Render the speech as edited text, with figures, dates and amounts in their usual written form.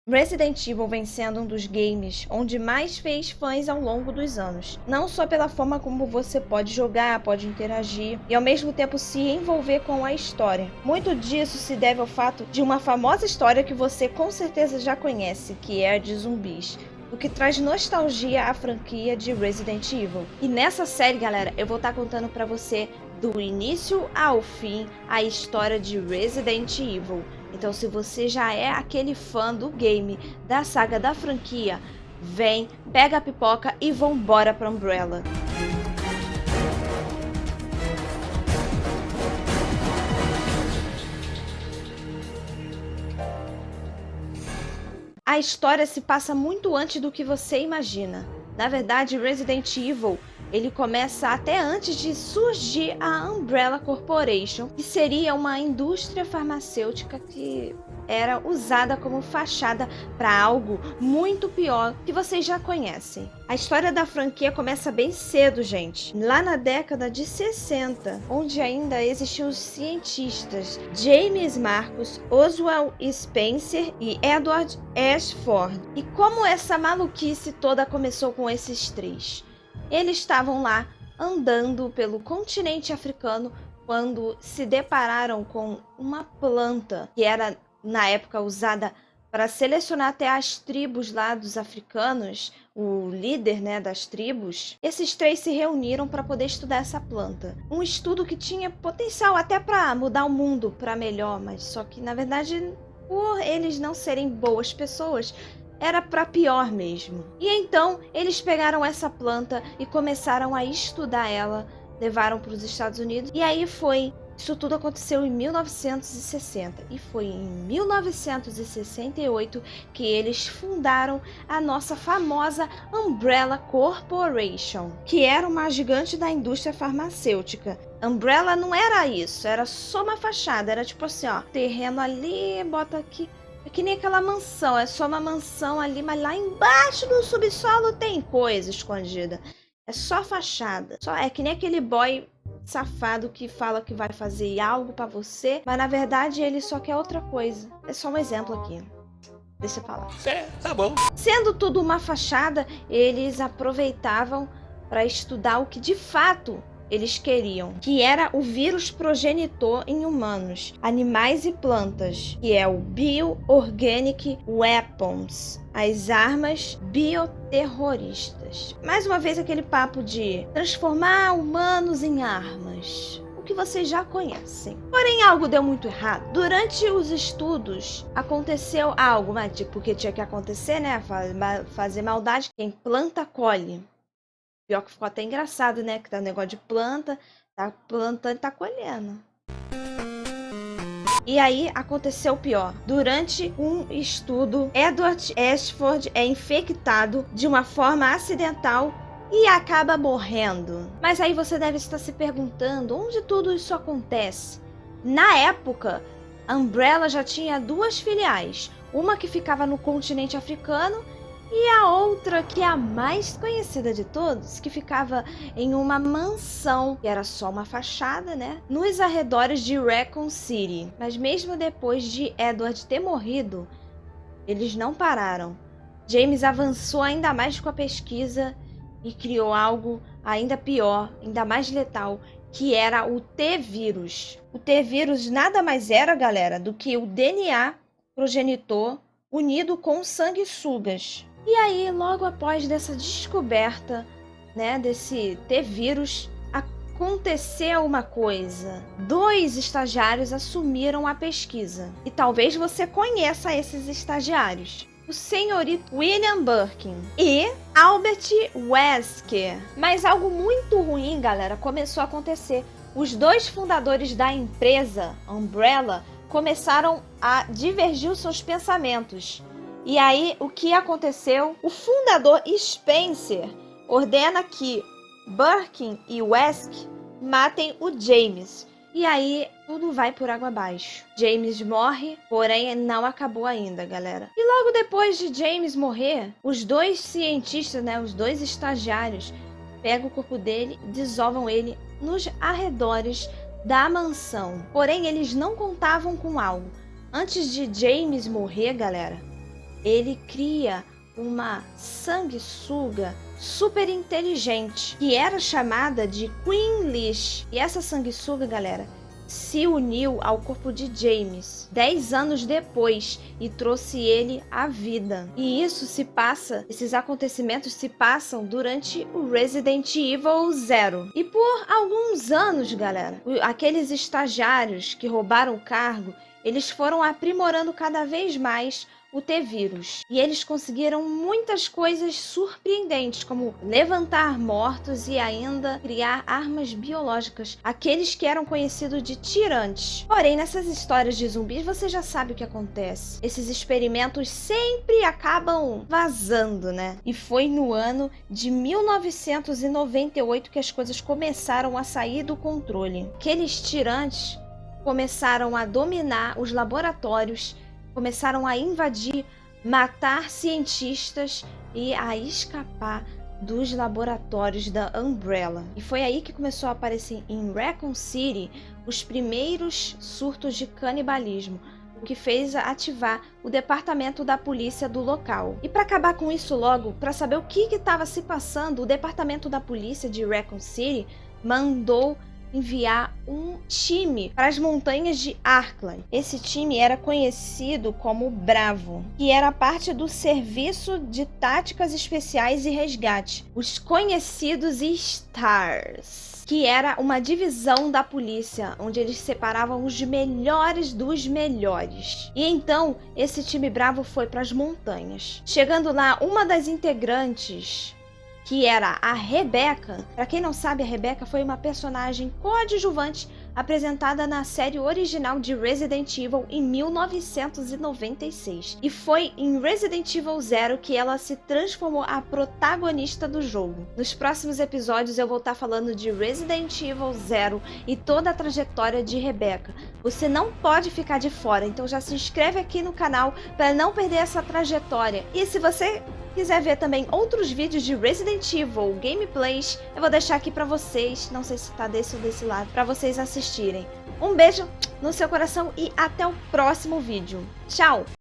Resident Evil vem sendo um dos games onde mais fez fãs ao longo dos anos. Não só pela forma como você pode jogar, pode interagir e ao mesmo tempo se envolver com a história. Muito disso se deve ao fato de uma famosa história que você com certeza já conhece, que é a de zumbis, o que traz nostalgia à franquia de Resident Evil. E nessa série, galera, eu vou estar contando pra você do início ao fim a história de Resident Evil. Então, se você já é aquele fã do game, da saga, da franquia, vem, pega a pipoca e vambora pra Umbrella. A história se passa muito antes do que você imagina. Na verdade, Resident Evil, ele começa até antes de surgir a Umbrella Corporation, que seria uma indústria farmacêutica que era usada como fachada para algo muito pior que vocês já conhecem. A história da franquia começa bem cedo, gente. Lá na década de 60, onde ainda existiam os cientistas James Marcus, Oswald Spencer e Edward Ashford. E como essa maluquice toda começou com esses três? Eles estavam lá andando pelo continente africano quando se depararam com uma planta que era na época usada para selecionar até as tribos lá dos africanos, o líder, né, das tribos. Esses três se reuniram para poder estudar essa planta. Um estudo que tinha potencial até para mudar o mundo para melhor, mas só que na verdade, por eles não serem boas pessoas, era para pior mesmo. E então eles pegaram essa planta e começaram a estudar ela, levaram para os Estados Unidos e aí foi. Isso tudo aconteceu em 1960 e foi em 1968 que eles fundaram a nossa famosa Umbrella Corporation, que era uma gigante da indústria farmacêutica. Umbrella não era isso, era só uma fachada, era tipo assim, ó, terreno ali, bota aqui. É que nem aquela mansão, é só uma mansão ali, mas lá embaixo no subsolo tem coisa escondida. É só fachada. É que nem aquele boy safado que fala que vai fazer algo pra você, mas na verdade ele só quer outra coisa. É só um exemplo aqui. Deixa eu falar. Tá bom. Sendo tudo uma fachada, eles aproveitavam para estudar o que de fato eles queriam, que era o vírus progenitor em humanos, animais e plantas, que é o Bioorganic Weapons, as armas bioterroristas. Mais uma vez aquele papo de transformar humanos em armas, o que vocês já conhecem. Porém, algo deu muito errado. Durante os estudos, aconteceu algo, mas tipo, porque tinha que acontecer, né? Fazer maldade. Quem planta, colhe. Pior que ficou até engraçado, né? Que tá um negócio de planta, tá plantando e tá colhendo. E aí aconteceu o pior. Durante um estudo, Edward Ashford é infectado de uma forma acidental e acaba morrendo. Mas aí você deve estar se perguntando onde tudo isso acontece. Na época, a Umbrella já tinha duas filiais. Uma que ficava no continente africano e a outra, que é a mais conhecida de todos, que ficava em uma mansão, que era só uma fachada, né? Nos arredores de Raccoon City. Mas mesmo depois de Edward ter morrido, eles não pararam. James avançou ainda mais com a pesquisa e criou algo ainda pior, ainda mais letal, que era o T-Vírus. O T-Vírus nada mais era, galera, do que o DNA progenitor unido com sanguessugas. E aí, logo após dessa descoberta, né, desse T-Vírus, aconteceu uma coisa. 2 estagiários assumiram a pesquisa. E talvez você conheça esses estagiários. O senhorito William Birkin e Albert Wesker. Mas algo muito ruim, galera, começou a acontecer. Os 2 fundadores da empresa, Umbrella, começaram a divergir os seus pensamentos. E aí, o que aconteceu? O fundador Spencer ordena que Birkin e Wesk matem o James. E aí, tudo vai por água abaixo. James morre, porém não acabou ainda, galera. E logo depois de James morrer, os 2 cientistas, né, os 2 estagiários, pegam o corpo dele e desovam ele nos arredores da mansão. Porém, eles não contavam com algo. Antes de James morrer, galera, ele cria uma sanguessuga super inteligente, que era chamada de Queen Lish. E essa sanguessuga, galera, se uniu ao corpo de James 10 anos depois e trouxe ele à vida. E esses acontecimentos se passam durante o Resident Evil 0. E por alguns anos, galera, aqueles estagiários que roubaram o cargo, eles foram aprimorando cada vez mais o T-Vírus. E eles conseguiram muitas coisas surpreendentes, como levantar mortos e ainda criar armas biológicas, aqueles que eram conhecidos de tirantes. Porém, nessas histórias de zumbis, você já sabe o que acontece. Esses experimentos sempre acabam vazando, né? E foi no ano de 1998 que as coisas começaram a sair do controle. Aqueles tirantes começaram a dominar os laboratórios, começaram a invadir, matar cientistas e a escapar dos laboratórios da Umbrella. E foi aí que começou a aparecer em Raccoon City os primeiros surtos de canibalismo, o que fez ativar o departamento da polícia do local. E para acabar com isso logo, para saber o que estava se passando, o departamento da polícia de Raccoon City mandou enviar um time para as montanhas de Arkland. Esse time era conhecido como Bravo, que era parte do Serviço de Táticas Especiais e Resgate, os conhecidos STARS, que era uma divisão da polícia, onde eles separavam os melhores dos melhores. E então, esse time Bravo foi para as montanhas. Chegando lá, uma das integrantes, que era a Rebecca. Para quem não sabe, a Rebecca foi uma personagem coadjuvante apresentada na série original de Resident Evil em 1996. E foi em Resident Evil 0 que ela se transformou a protagonista do jogo. Nos próximos episódios eu vou estar falando de Resident Evil 0 e toda a trajetória de Rebecca. Você não pode ficar de fora, então já se inscreve aqui no canal para não perder essa trajetória. E se você quiser ver também outros vídeos de Resident Evil gameplays, eu vou deixar aqui pra vocês, não sei se tá desse ou desse lado, pra vocês assistirem. Um beijo no seu coração e até o próximo vídeo. Tchau!